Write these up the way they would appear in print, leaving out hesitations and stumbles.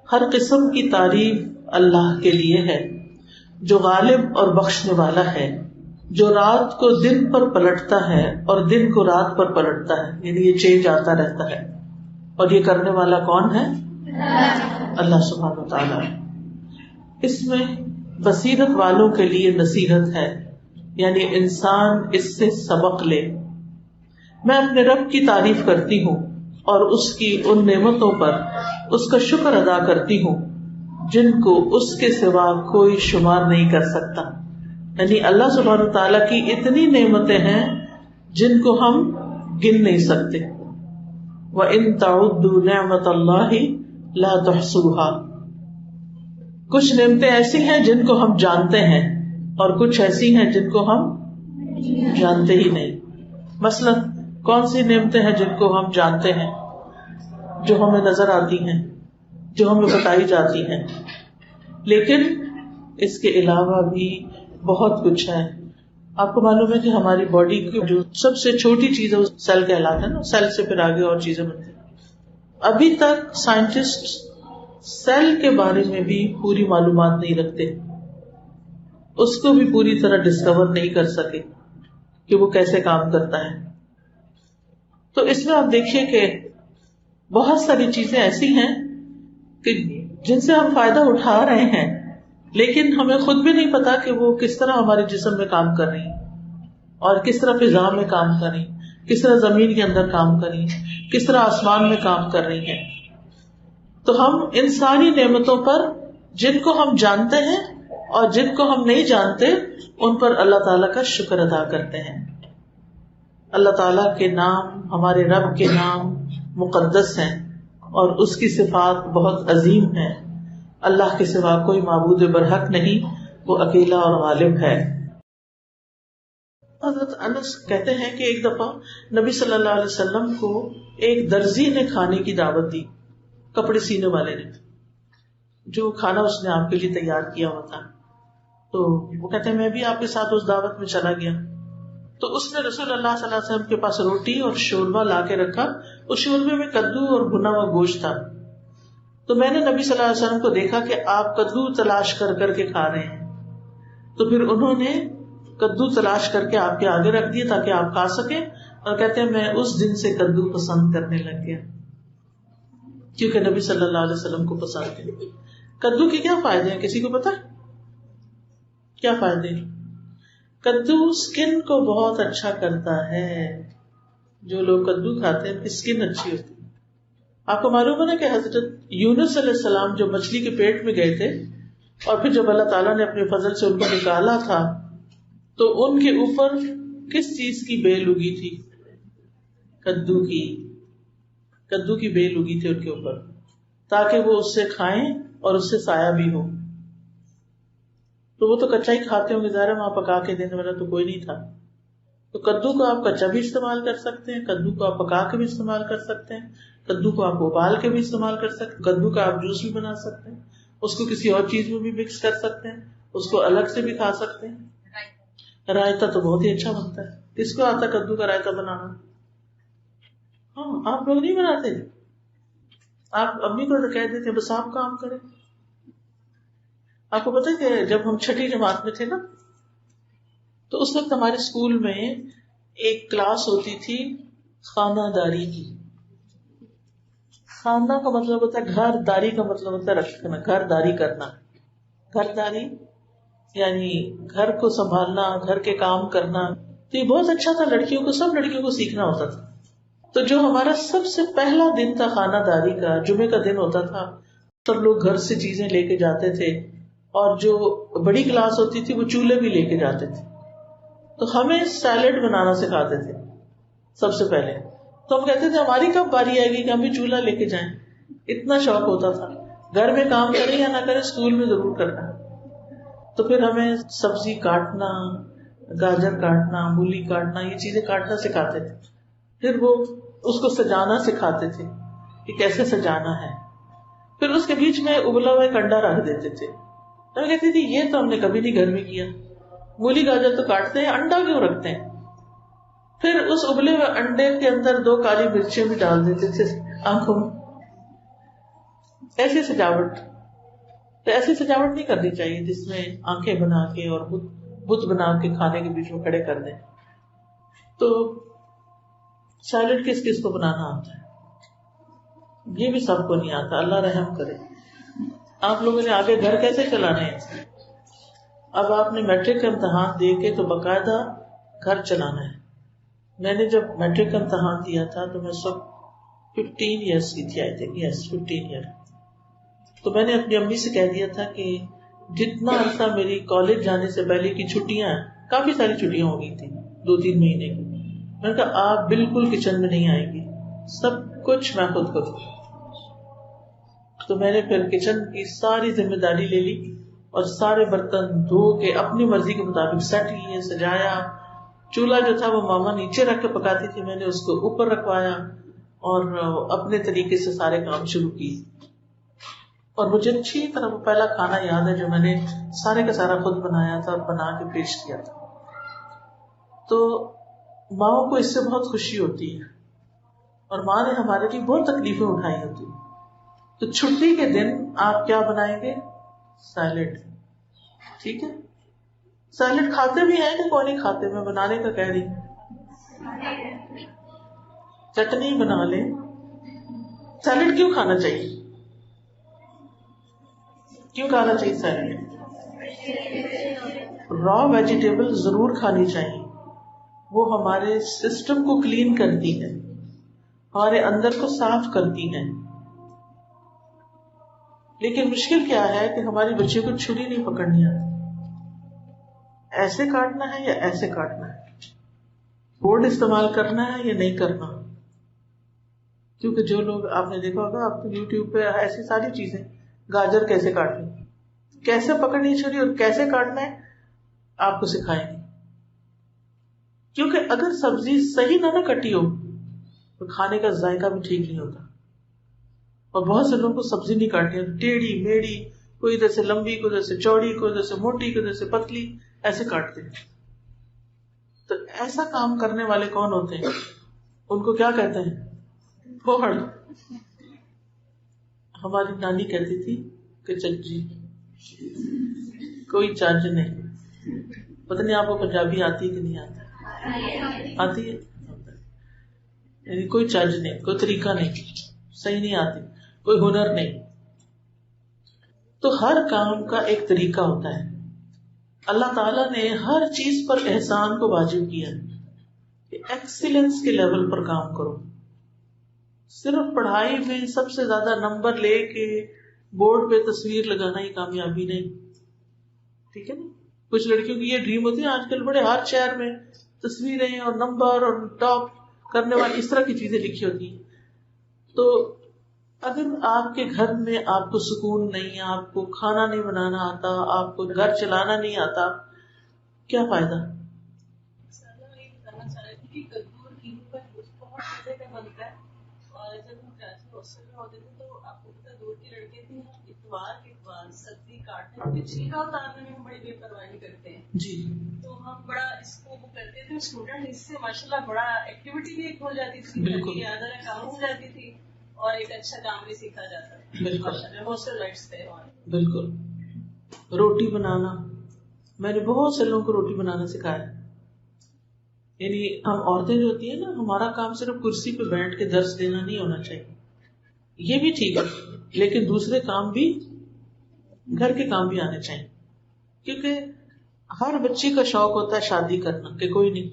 ہر قسم کی تعریف اللہ کے لیے ہے جو غالب اور بخشنے والا ہے، جو رات کو دن پر پلٹتا ہے اور دن کو رات پر پلٹتا ہے، یعنی یہ چینج آتا رہتا ہے، اور یہ کرنے والا کون ہے؟ اللہ سبحانہ و تعالیٰ۔ اس میں بصیرت والوں کے لیے نصیحت ہے، یعنی انسان اس سے سبق لے۔ میں اپنے رب کی تعریف کرتی ہوں اور اس کی ان نعمتوں پر اس کا شکر ادا کرتی ہوں جن کو اس کے سوا کوئی شمار نہیں کر سکتا، یعنی اللہ سبحانہ و تعالیٰ کی اتنی نعمتیں ہیں جن کو ہم گن نہیں سکتے۔ وَإِن تَعُدُّوا نِعْمَةَ اللَّهِ لَا تُحْصُوهَا، کچھ نعمتیں ایسی ہیں جن کو ہم جانتے ہیں اور کچھ ایسی ہیں جن کو ہم جانتے ہی نہیں۔ مثلا کون سی نعمتیں ہیں جن کو ہم جانتے ہیں، جو ہمیں نظر آتی ہیں، جو ہمیں بتائی جاتی ہیں، لیکن اس کے علاوہ بھی بہت کچھ ہے۔ آپ کو معلوم ہے کہ ہماری باڈی کی جو سب سے چھوٹی چیز ہے وہ سیل کہلاتا ہے نا، سیل سے پھر آگے اور چیزیں بنتی ہیں۔ ابھی تک سائنٹسٹ سیل کے بارے میں بھی پوری معلومات نہیں رکھتے، اس کو بھی پوری طرح ڈسکور نہیں کر سکے کہ وہ کیسے کام کرتا ہے۔ تو اس میں آپ دیکھیے کہ بہت ساری چیزیں ایسی ہیں کہ جن سے ہم فائدہ اٹھا رہے ہیں، لیکن ہمیں خود بھی نہیں پتا کہ وہ کس طرح ہمارے جسم میں کام کر رہی ہیں، اور کس طرح فضا میں کام کر رہی ہیں، کس طرح زمین کے اندر کام کر رہی ہیں، کس طرح آسمان میں کام کر رہی ہیں۔ تو ہم ان ساری نعمتوں پر جن کو ہم جانتے ہیں اور جن کو ہم نہیں جانتے ان پر اللہ تعالیٰ کا شکر ادا کرتے ہیں۔ اللہ تعالیٰ کے نام، ہمارے رب کے نام مقدس ہیں اور اس کی صفات بہت عظیم ہیں۔ اللہ کے سوا کوئی معبود برحق نہیں، وہ اکیلا اور غالب ہے۔ حضرت انس کہتے ہیں کہ ایک دفعہ نبی صلی اللہ علیہ وسلم کو ایک درزی نے کھانے کی دعوت دی، کپڑے سینے والے نے، جو کھانا اس نے آپ کے لیے تیار کیا ہوا تھا۔ تو وہ کہتے ہیں میں بھی آپ کے ساتھ اس دعوت میں چلا گیا، تو اس نے رسول اللہ صلی اللہ علیہ وسلم کے پاس روٹی اور شوربہ لا کے رکھا، اس شوربے میں کدو اور بھنا ہوا گوشت تھا۔ تو میں نے نبی صلی اللہ علیہ وسلم کو دیکھا کہ آپ کدو تلاش کر کر کے کھا رہے ہیں، تو پھر انہوں نے کدو تلاش کر کے آپ کے آگے رکھ دیے تاکہ آپ کھا سکیں، اور کہتے ہیں میں اس دن سے کدو پسند کرنے لگ گیا، کیونکہ نبی صلی اللہ علیہ وسلم کو پسند ہے۔ کدو کے کیا فائدے ہیں، کسی کو پتا ہے کیا فائدے؟ کدو سکن کو بہت اچھا کرتا ہے، جو لوگ کدو کھاتے ہیں ان کی سکن اچھی ہوتی ہے۔ آپ کو معلوم ہے نا کہ حضرت یونس علیہ السلام جو مچھلی کے پیٹ میں گئے تھے، اور پھر جب اللہ تعالیٰ نے اپنے فضل سے ان کو نکالا تھا تو ان کے اوپر کس چیز کی بیل اگی تھی؟ کدو کی بیل اگی تھی ان کے اوپر، تاکہ وہ اس سے کھائیں اور اس سے سایہ بھی ہو۔ تو وہ تو کچا ہی کھاتے ہوں گے، ظاہر ہے وہاں پکا کے دینے والا تو کوئی نہیں تھا۔ تو کدو کو آپ کچا بھی استعمال کر سکتے ہیں، کدو کو آپ پکا کے بھی استعمال کر سکتے ہیں، کدو کو آپ ابال کے بھی استعمال کر سکتے ہیں، کدو کا آپ جوس بھی بنا سکتے ہیں، اس کو کسی اور چیز میں بھی مکس کر سکتے ہیں، اس کو الگ سے بھی کھا سکتے ہیں۔ رائتا تو بہت ہی اچھا بنتا ہے، کس کو آتا ہے کدو کا رائتا بنانا؟ ہاں، آپ لوگ نہیں بناتے؟ آپ امی کو تو کہہ دیتے بس آپ کام کریں۔ آپ کو پتا ہے کہ جب ہم چھٹی جماعت میں تھے نا، تو اس وقت ہمارے اسکول میں ایک کلاس ہوتی تھی خانہ داری کی۔ خانہ کا مطلب ہوتا ہے گھر، داری کا مطلب ہوتا ہے رکھنا، گھر داری کرنا۔ گھر داری یعنی گھر کو سنبھالنا، گھر کے کام کرنا۔ تو یہ بہت اچھا تھا، لڑکیوں کو، سب لڑکیوں کو سیکھنا ہوتا تھا۔ تو جو ہمارا سب سے پہلا دن تھا خانہ داری کا، جمعے کا دن ہوتا تھا، سب لوگ گھر سے چیزیں لے کے جاتے تھے، اور جو بڑی کلاس ہوتی تھی وہ چولہے بھی لے کے جاتے تھے۔ تو ہمیں سیلیڈ بنانا سکھاتے تھے سب سے پہلے، تو ہم کہتے تھے ہماری کب باری آئے گی کہ ہم بھی چولہا لے کے جائیں۔ اتنا شوق ہوتا تھا، گھر میں کام کریں یا نہ کریں اسکول میں ضرور کرنا۔ تو پھر ہمیں سبزی کاٹنا، گاجر کاٹنا، مولی کاٹنا، یہ چیزیں کاٹنا سکھاتے تھے۔ پھر وہ اس کو سجانا سکھاتے تھے کہ کیسے سجانا ہے۔ پھر اس کے بیچ میں ابلا ہوا ایک انڈا رکھ دیتے تھے۔ میں کہتی تھی یہ تو ہم نے کبھی نہیں گھر میں کیا، مولی گاجر تو کاٹتے ہیں، انڈا کیوں رکھتے ہیں؟ پھر اس ابلے ہوئے انڈے کے اندر 2 کالی مرچیں بھی ڈال دیتے تھے آنکھوں میں، ایسی سجاوٹ، تو ایسی سجاوٹ نہیں کرنی چاہیے جس میں آنکھیں بنا کے اور بت بنا کے کھانے کے بیچ میں کھڑے کر دیں. تو سیلڈ کس کس کو بنانا آتا ہے؟ یہ بھی سب کو نہیں آتا، اللہ رحم کرے. آپ لوگوں نے آگے گھر کیسے چلانے ہیں؟ اب آپ نے میٹرک کا امتحان دے کے تو باقاعدہ گھر چلانا ہے. میں نے جب میٹرک کا امتحان دیا تھا تو میں سب 15 ایئرس کی تھی، آئی تھنک، یس 15 ایئر. تو میں نے اپنی امی سے کہہ دیا تھا کہ جتنا عرصہ میری کالج جانے سے پہلے کی چھٹیاں ہیں، کافی ساری چھٹیاں ہو گئی تھی 2-3 مہینے کی، میں نے کہا آپ بالکل کچن میں نہیں آئے گی، سب کچھ میں خود کروں. تو میں نے پھر کچن کی ساری ذمہ داری لے لی اور سارے برتن دھو کے اپنی مرضی کے مطابق سیٹ کیے، سجایا. چولہا جو تھا وہ ماما نیچے رکھ کے پکاتی تھی، میں نے اس کو اوپر رکھوایا اور اپنے طریقے سے سارے کام شروع کیے. اور مجھے اچھی طرح وہ پہلا کھانا یاد ہے جو میں نے سارے کا سارا خود بنایا تھا اور بنا کے پیش کیا تھا. تو ماؤں کو اس سے بہت خوشی ہوتی ہے، اور ماں نے ہمارے لیے بہت تکلیفیں اٹھائی ہوتی. تو چھٹی کے دن آپ کیا بنائیں گے؟ سیلڈ. ٹھیک ہے، سیلڈ کھاتے بھی ہیں کہ کوئی نہیں کھاتے؟ میں بنانے کا کہہ رہی ہوں. چٹنی بنا لیں. سیلڈ کیوں کھانا چاہیے؟ کیوں کھانا چاہیے سیلڈ؟ را ویجیٹیبل ضرور کھانی چاہیے، وہ ہمارے سسٹم کو کلین کرتی ہے، ہمارے اندر کو صاف کرتی ہے. لیکن مشکل کیا ہے کہ ہماری بچے کو چھری نہیں پکڑنی آتی. ایسے کاٹنا ہے یا ایسے کاٹنا ہے، بورڈ استعمال کرنا ہے یا نہیں کرنا. کیونکہ جو لوگ آپ نے دیکھا ہوگا، آپ یوٹیوب پہ ایسی ساری چیزیں، گاجر کیسے کاٹنی، کیسے پکڑنی چھری اور کیسے کاٹنا ہے، آپ کو سکھائیں گے. کیونکہ اگر سبزی صحیح نہ کٹی ہو تو کھانے کا ذائقہ بھی ٹھیک نہیں ہوتا. اور بہت سے لوگوں کو سبزی نہیں کاٹنی، ٹیڑھی میڑھی، کوئی ادھر سے لمبی، کوئی ادھر سے چوڑی، کوئی ادھر سے موٹی، کوئی ادھر سے پتلی، ایسے کاٹتے ہیں. تو ایسا کام کرنے والے کون ہوتے ہیں؟ ان کو کیا کہتے ہیں؟ پھوڑ. ہماری نانی کہتی تھی کہ چچی کوئی چارج نہیں. پتہ نہیں آپ کو پنجابی آتی کہ نہیں آتی؟ آتی ہے. یعنی کوئی چارج نہیں، کوئی طریقہ نہیں، صحیح نہیں آتی، کوئی ہنر نہیں. تو ہر کام کا ایک طریقہ ہوتا ہے. اللہ تعالیٰ نے ہر چیز پر احسان کو واجب کیا کہ ایکسیلنس کے لیول پر کام کرو. صرف پڑھائی میں سب سے زیادہ نمبر لے کے بورڈ پہ تصویر لگانا ہی کامیابی نہیں. ٹھیک ہے نا؟ کچھ لڑکیوں کی یہ ڈریم ہوتی ہے، آج کل بڑے ہر شہر میں تصویریں اور نمبر اور ٹاپ کرنے والی اس طرح کی چیزیں لکھی ہوتی ہیں. تو اگر آپ کے گھر میں آپ کو سکون نہیں، آپ کو کھانا نہیں بنانا آتا، آپ کو گھر چلانا نہیں آتا، کیا فائدہ؟ اور جب ہم کراچی ہاسٹل میں ہوتے تھے تو آپ کو پتا 2 لڑکے تھے، اتوار کے بعد سبزی کاٹنے میں چھیلکا اتارنے میں ہم بڑی بے پرواہی کرتے ہیں. جی. تو ہم بڑا اس کو کرتے تھے اسٹوڈنٹ، اس سے ماشاء اللہ بڑا ایکٹیویٹی بھی ایک ہو جاتی تھی، بالکل یادہ کام ہو جاتی تھی اور ایک اچھا کام بھی سیکھا جاتا تھا. بالکل ہاسٹل لائفس تھے. بالکل. روٹی بنانا، میں نے بہت سے لوگوں کو روٹی بنانا سکھایا. یعنی ہم عورتیں جو ہوتی ہیں نا، ہمارا کام صرف کرسی پہ بیٹھ کے درس دینا نہیں ہونا چاہیے. یہ بھی ٹھیک ہے، لیکن دوسرے کام بھی، گھر کے کام بھی آنے چاہیے. کیونکہ ہر بچی کا شوق ہوتا ہے شادی کرنا، کہ کوئی نہیں،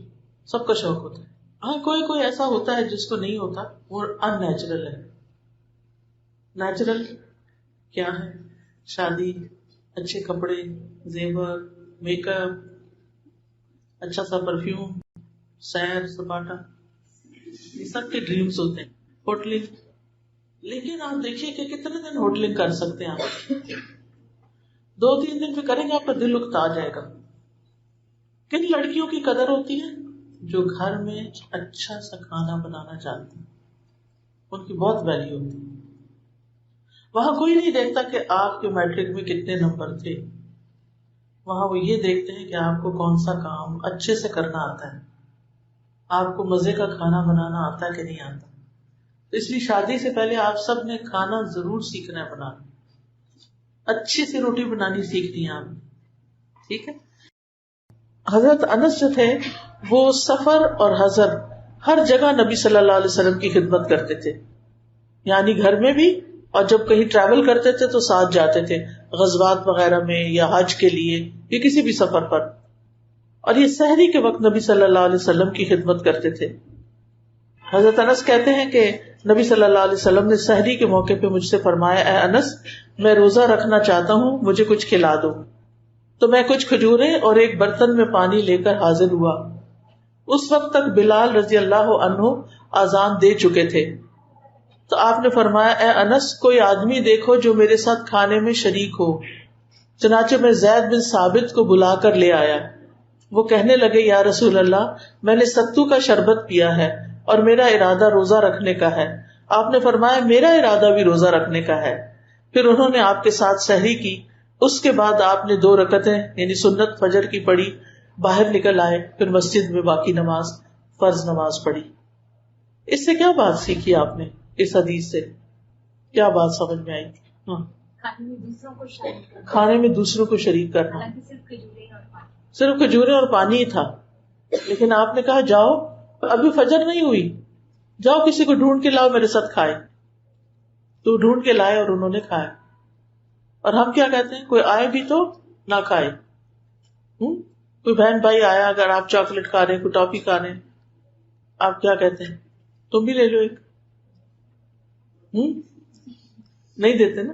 سب کا شوق ہوتا ہے. ہاں کوئی ایسا ہوتا ہے جس کو نہیں ہوتا، وہ ان نیچرل ہے. نیچرل کیا ہے؟ شادی، اچھے کپڑے، زیور، میک اپ، اچھا سا پرفیوم، سیر سپاٹا، یہ سب کے ڈریمز ہوتے ہیں. ہوٹلنگ، لیکن آپ دیکھیے کہ کتنے دن ہوٹلنگ کر سکتے ہیں آپ؟ 2-3 دن پہ کریں گے آپ کا دل اکتا جائے گا. کن لڑکیوں کی قدر ہوتی ہے؟ جو گھر میں اچھا سا کھانا بنانا چاہتی ہیں، ان کی بہت ویلیو ہوتی ہے. وہاں کوئی نہیں دیکھتا کہ آپ کے میٹرک میں کتنے نمبر تھے، وہاں وہ یہ دیکھتے ہیں کہ آپ کو کون سا کام اچھے سے کرنا آتا ہے، آپ کو مزے کا کھانا بنانا آتا ہے کہ نہیں آتا. تو اس لیے شادی سے پہلے آپ سب نے کھانا ضرور سیکھنا ہے بنانا. اچھی سی روٹی بنانی سیکھنی ہے آپ نے. ٹھیک ہے. حضرت انس جو تھے وہ سفر اور حضر ہر جگہ نبی صلی اللہ علیہ وسلم کی خدمت کرتے تھے, یعنی گھر میں بھی, اور جب کہیں ٹریول کرتے تھے تو ساتھ جاتے تھے غزوات وغیرہ میں یا حج کے لیے یا کسی بھی سفر پر. اور یہ سحری کے وقت نبی صلی اللہ علیہ وسلم کی خدمت کرتے تھے. حضرت انس کہتے ہیں کہ نبی صلی اللہ علیہ وسلم نے سحری کے موقع پہ مجھ سے فرمایا, اے انس میں روزہ رکھنا چاہتا ہوں, مجھے کچھ کھلا دو. تو میں کچھ کھجوریں اور ایک برتن میں پانی لے کر حاضر ہوا. اس وقت تک بلال رضی اللہ عنہ اذان دے چکے تھے. تو آپ نے فرمایا, اے انس کوئی آدمی دیکھو جو میرے ساتھ کھانے میں شریک ہو. چنانچہ میں زید بن ثابت کو بلا کر لے آیا. وہ کہنے لگے, یا رسول اللہ, میں نے ستو کا شربت پیا ہے اور میرا ارادہ روزہ رکھنے کا ہے. آپ نے فرمایا, میرا ارادہ بھی روزہ رکھنے کا ہے. پھر انہوں نے آپ کے ساتھ سحری کی. اس کے بعد آپ نے 2 رکعتیں یعنی سنت فجر کی پڑھی, باہر نکل آئے, پھر مسجد میں باقی نماز فرض نماز پڑھی. اس سے کیا بات سیکھی آپ نے؟ اس حدیث سے کیا بات سمجھ میں آئی؟ کھانے میں دوسروں کو شریک کرنا. صرف کھجوریں اور پانی ہی تھا, لیکن آپ نے کہا جاؤ, ابھی فجر نہیں ہوئی, جاؤ کسی کو ڈھونڈ کے لاؤ میرے ساتھ کھائے. تو ڈھونڈ کے لائے اور انہوں نے کھایا. اور ہم کیا کہتے ہیں, کوئی آئے بھی تو نہ کھائے. کوئی بہن بھائی آیا, اگر آپ چاکلیٹ کھا رہے ہیں, کوئی ٹافی کھا رہے ہیں, آپ کیا کہتے ہیں, تم بھی لے لو ایک. نہیں دیتے نا,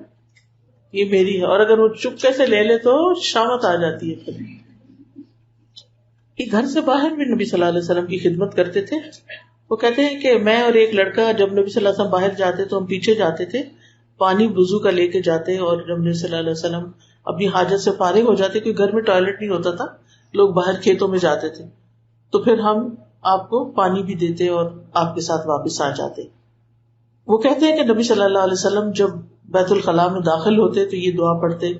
یہ میری ہے. اور اگر وہ چپکے سے لے لے تو شامت آ جاتی ہے. پھر گھر سے باہر بھی نبی صلی اللہ علیہ وسلم کی خدمت کرتے تھے. وہ کہتے ہیں کہ میں اور ایک لڑکا جب نبی صلی اللہ علیہ وسلم باہر جاتے تو ہم پیچھے جاتے تھے, پانی وضو کا لے کے جاتے, اور جب نبی صلی اللہ علیہ وسلم اپنی حاجت سے فارغ ہو جاتے, کیونکہ گھر میں ٹوائلٹ نہیں ہوتا تھا, لوگ باہر کھیتوں میں جاتے تھے, تو پھر ہم آپ کو پانی بھی دیتے اور آپ کے ساتھ واپس آ جاتے. وہ کہتے ہیں کہ نبی صلی اللہ علیہ وسلم جب بیت الخلاء میں داخل ہوتے تو یہ دعا پڑھتے,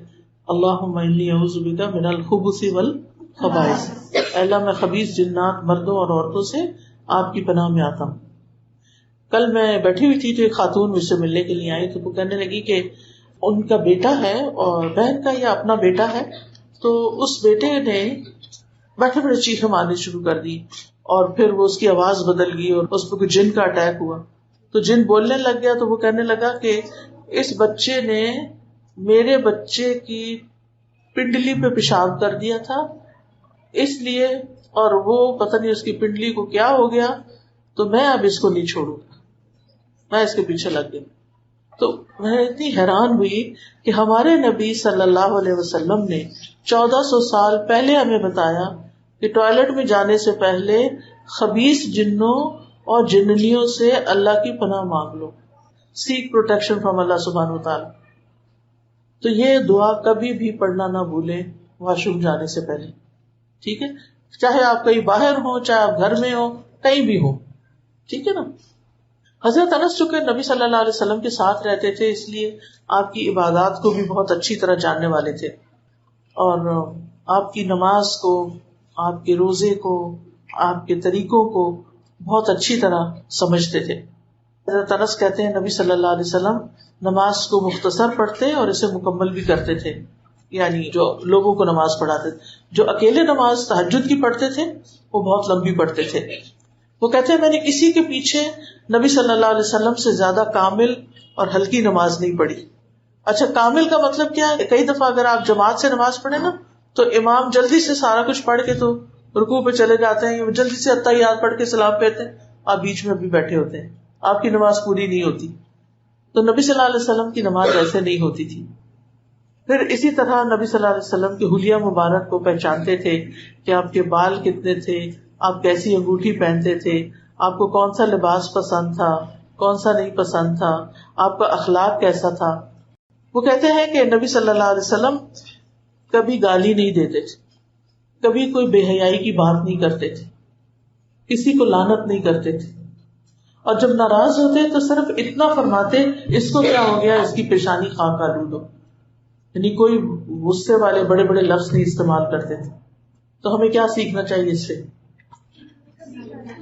اللہم انی اعوذ بک من الخبث والخبائث, اللہ میں خبیث جنات مردوں اور عورتوں سے آپ کی پناہ میں آتا ہوں. کل میں بیٹھی ہوئی تھی تو ایک خاتون مجھ سے ملنے کے لیے آئی, تو وہ کہنے لگی کہ ان کا بیٹا ہے اور بہن کا یا اپنا بیٹا ہے, تو اس بیٹے نے بیٹھے بیٹھے چیخیں مارنی شروع کر دی, اور پھر وہ اس کی آواز بدل گئی اور اس پہ کوئی جن کا اٹیک ہوا. تو جن بولنے لگ گیا, تو وہ کہنے لگا کہ اس بچے نے میرے بچے کی پنڈلی پہ پیشاب کر دیا تھا اس لیے, اور وہ پتہ نہیں اس کی پنڈلی کو کیا ہو گیا, تو میں اب اس کو نہیں چھوڑوں گا, میں اس کے پیچھے لگ گئی. تو میں اتنی حیران ہوئی کہ ہمارے نبی صلی اللہ علیہ وسلم نے 1400 سال پہلے ہمیں بتایا کہ ٹوائلٹ میں جانے سے پہلے خبیث جنوں اور جننیوں سے اللہ کی پناہ مانگ لو, سیک پروٹیکشن فرام اللہ سبحانہ وتعالی. تو یہ دعا کبھی بھی پڑھنا نہ بھولیں واش روم جانے سے پہلے. ٹھیک ہے, چاہے آپ کہیں باہر ہو, چاہے آپ گھر میں ہو, کہیں بھی ہو. ٹھیک ہے نا. حضرت انس چونکہ نبی صلی اللہ علیہ وسلم کے ساتھ رہتے تھے, اس لیے آپ کی عبادات کو بھی بہت اچھی طرح جاننے والے تھے, اور آپ کی نماز کو, آپ کے روزے کو, آپ کے طریقوں کو بہت اچھی طرح سمجھتے تھے. حضرت انس کہتے ہیں نبی صلی اللہ علیہ وسلم نماز کو مختصر پڑھتے اور اسے مکمل بھی کرتے تھے, یعنی جو لوگوں کو نماز پڑھاتے تھے. جو اکیلے نماز تہجد کی پڑھتے تھے وہ بہت لمبی پڑھتے تھے. وہ کہتے ہیں میں نے کسی کے پیچھے نبی صلی اللہ علیہ وسلم سے زیادہ کامل اور ہلکی نماز نہیں پڑھی. اچھا, کامل کا مطلب کیا ہے؟ کئی دفعہ اگر آپ جماعت سے نماز پڑھیں نا, تو امام جلدی سے سارا کچھ پڑھ کے تو رکوع پہ چلے جاتے ہیں, جلدی سے اتحیات پڑھ کے سلام کہتے ہیں, آپ بیچ میں بھی بیٹھے ہوتے ہیں, آپ کی نماز پوری نہیں ہوتی. تو نبی صلی اللہ علیہ وسلم کی نماز ایسے نہیں ہوتی تھی. پھر اسی طرح نبی صلی اللہ علیہ وسلم کے حلیہ مبارک کو پہچانتے تھے کہ آپ کے بال کتنے تھے, آپ کیسی انگوٹھی پہنتے تھے, آپ کو کون سا لباس پسند تھا, کون سا نہیں پسند تھا, آپ کا اخلاق کیسا تھا. وہ کہتے ہیں کہ نبی صلی اللہ علیہ وسلم کبھی گالی نہیں دیتے تھے, کبھی کوئی بے حیائی کی بات نہیں کرتے تھے, کسی کو لعنت نہیں کرتے تھے, اور جب ناراض ہوتے تو صرف اتنا فرماتے اس کو کیا ہو گیا, اس کی پیشانی خاک آلود ہو, یعنی کوئی غصے والے بڑے بڑے لفظ نہیں استعمال کرتے تھے. تو ہمیں کیا سیکھنا چاہیے اس سے؟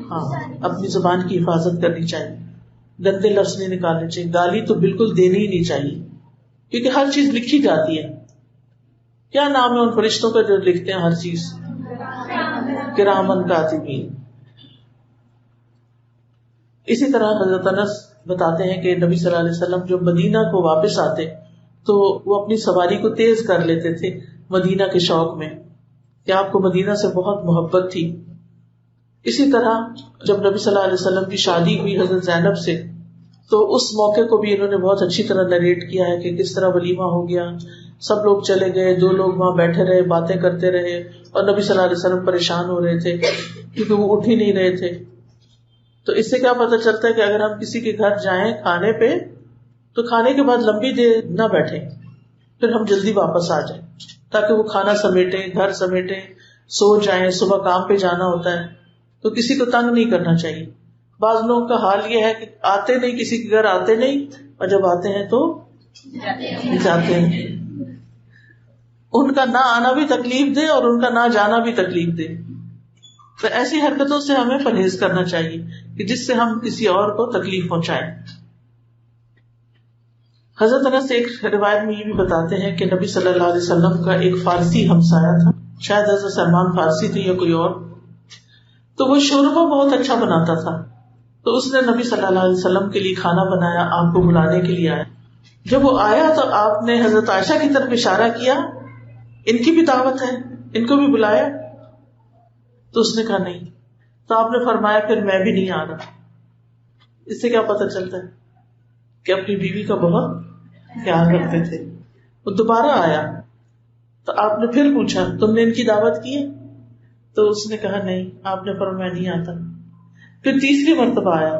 ہاں, اپنی زبان کی حفاظت کرنی چاہیے. گندے لفظ نہیں نکالنے چاہیے. گالی تو بالکل دینی ہی نہیں چاہیے, کیونکہ ہر چیز لکھی جاتی ہے. کیا نام ہے ان فرشتوں کا جو لکھتے ہیں ہر چیز؟ کرامن کاتبین. اسی طرح حضرت انس بتاتے ہیں کہ نبی صلی اللہ علیہ وسلم جو مدینہ کو واپس آتے تو وہ اپنی سواری کو تیز کر لیتے تھے مدینہ کے شوق میں کہ آپ کو مدینہ سے بہت محبت تھی. اسی طرح جب نبی صلی اللہ علیہ وسلم کی شادی ہوئی حضرت زینب سے تو اس موقع کو بھی انہوں نے بہت اچھی طرح نریٹ کیا ہے کہ کس طرح ولیمہ ہو گیا, سب لوگ چلے گئے, 2 لوگ وہاں بیٹھے رہے, باتیں کرتے رہے, اور نبی صلی اللہ علیہ وسلم پریشان ہو رہے تھے کیونکہ وہ اٹھ ہی نہیں رہے تھے. تو اس سے کیا پتہ چلتا ہے کہ اگر ہم کسی کے گھر جائیں کھانے پہ تو کھانے کے بعد لمبی دیر نہ بیٹھیں, پھر ہم جلدی واپس آ جائیں تاکہ وہ کھانا سمیٹیں, گھر سمیٹیں, سو جائیں. صبح کام پہ جانا ہوتا ہے تو کسی کو تنگ نہیں کرنا چاہیے. بعض لوگوں کا حال یہ ہے کہ آتے نہیں, کسی کے گھر آتے نہیں, اور جب آتے ہیں تو جاتے ہیں. ان کا نہ آنا بھی تکلیف دے اور ان کا نہ جانا بھی تکلیف دے. تو ایسی حرکتوں سے ہمیں پرہیز کرنا چاہیے کہ جس سے ہم کسی اور کو تکلیف پہنچائیں. حضرت انس ایک روایت میں یہ بھی بتاتے ہیں کہ نبی صلی اللہ علیہ وسلم کا ایک فارسی ہمسایہ تھا, شاید حضرت سلمان فارسی تھے یا کوئی اور, تو وہ شوربہ بہت اچھا بناتا تھا. تو اس نے نبی صلی اللہ علیہ وسلم کے لیے کھانا بنایا, آپ کو بلانے کے لیے آیا. جب وہ آیا تو آپ نے حضرت عائشہ کی طرف اشارہ کیا, ان کی بھی دعوت ہے, ان کو بھی بلایا. تو اس نے کہا نہیں. تو آپ نے فرمایا پھر میں بھی نہیں آ رہا. اس سے کیا پتہ چلتا ہے کہ اپنی بیوی کا بہت خیال رکھتے تھے. وہ دوبارہ آیا تو آپ نے پھر پوچھا تم نے ان کی دعوت کی ہے؟ تو اس نے کہا نہیں. آپ نے فرمایا نہیں آتا. پھر تیسری مرتبہ آیا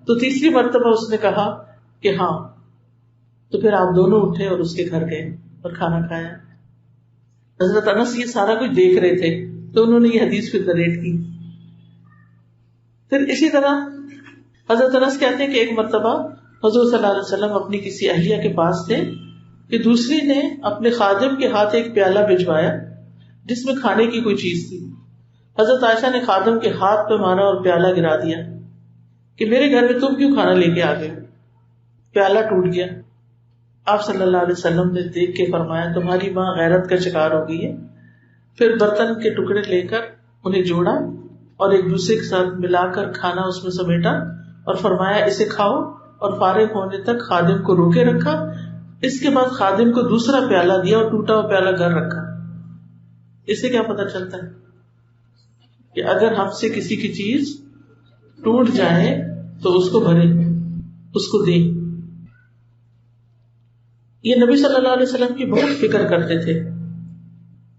تو تیسری مرتبہ اس نے کہا کہ ہاں. تو پھر آپ دونوں اٹھے اور اس کے گھر گئے اور کھانا کھایا. حضرت انس یہ سارا کچھ دیکھ رہے تھے تو انہوں نے یہ حدیث پھر نریٹ کی. پھر اسی طرح حضرت انس کہتے ہیں کہ ایک مرتبہ حضور صلی اللہ علیہ وسلم اپنی کسی اہلیہ کے پاس تھے کہ دوسری نے اپنے خادم کے ہاتھ ایک پیالہ بھجوایا جس میں کھانے کی کوئی چیز تھی. حضرت عائشہ نے خادم کے ہاتھ پہ مارا اور پیالہ گرا دیا کہ میرے گھر میں تم کیوں کھانا لے کے آ گئے. پیالہ ٹوٹ گیا. آپ صلی اللہ علیہ وسلم نے دیکھ کے فرمایا تمہاری ماں غیرت کا شکار ہو گئی ہے. پھر برتن کے ٹکڑے لے کر انہیں جوڑا اور ایک دوسرے کے ساتھ ملا کر کھانا اس میں سمیٹا اور فرمایا اسے کھاؤ, اور فارغ ہونے تک خادم کو روکے رکھا. اس کے بعد خادم کو دوسرا پیالہ دیا اور ٹوٹا ہوا پیالہ گھر رکھا. اس سے کیا پتہ چلتا ہے کہ اگر ہم سے کسی کی چیز ٹوٹ جائے تو اس کو بھرے, اس کو دیں. یہ نبی صلی اللہ علیہ وسلم کی بہت فکر کرتے تھے.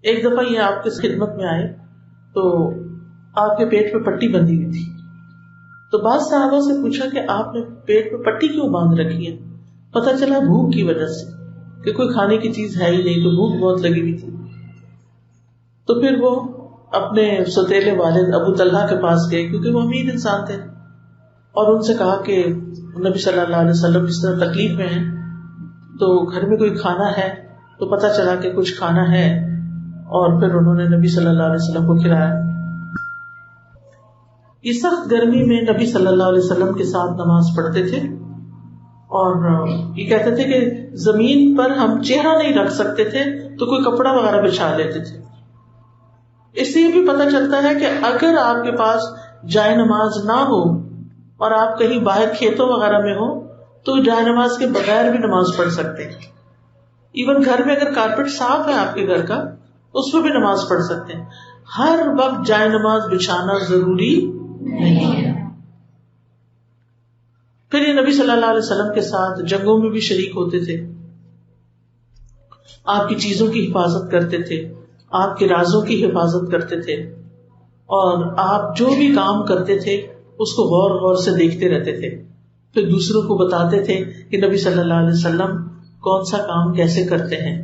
ایک دفعہ یہ آپ کی خدمت میں آئے تو آپ کے پیٹ پہ پٹی بندھی ہوئی تھی. تو بعض صحابہ سے پوچھا کہ آپ نے پیٹ پہ پٹی کیوں باندھ رکھی ہے؟ پتہ چلا بھوک کی وجہ سے, کہ کوئی کھانے کی چیز ہے ہی نہیں تو بھوک بہت لگی ہوئی تھی. تو پھر وہ اپنے سوتیلے والد ابو طلحہ کے پاس گئے کیونکہ وہ امیر انسان تھے, اور ان سے کہا کہ نبی صلی اللہ علیہ وسلم جس طرح تکلیف میں ہیں تو گھر میں کوئی کھانا ہے. تو پتہ چلا کہ کچھ کھانا ہے, اور پھر انہوں نے نبی صلی اللہ علیہ وسلم کو کھلایا. یہ سخت گرمی میں نبی صلی اللہ علیہ وسلم کے ساتھ نماز پڑھتے تھے, اور یہ کہتے تھے کہ زمین پر ہم چہرہ نہیں رکھ سکتے تھے تو کوئی کپڑا وغیرہ بچھا لیتے تھے. اس سے یہ بھی پتہ چلتا ہے کہ اگر آپ کے پاس جائے نماز نہ ہو اور آپ کہیں باہر کھیتوں وغیرہ میں ہو تو جائے نماز کے بغیر بھی نماز پڑھ سکتے ہیں. ایون گھر میں اگر کارپیٹ صاف ہے آپ کے گھر کا اس پہ بھی نماز پڑھ سکتے ہیں. ہر وقت جائے نماز بچھانا ضروری نہیں ہے. پھر یہ نبی صلی اللہ علیہ وسلم کے ساتھ جنگوں میں بھی شریک ہوتے تھے, آپ کی چیزوں کی حفاظت کرتے تھے, آپ کے رازوں کی حفاظت کرتے تھے, اور آپ جو بھی کام کرتے تھے اس کو غور غور سے دیکھتے رہتے تھے. پھر دوسروں کو بتاتے تھے کہ نبی صلی اللہ علیہ وسلم کون سا کام کیسے کرتے ہیں.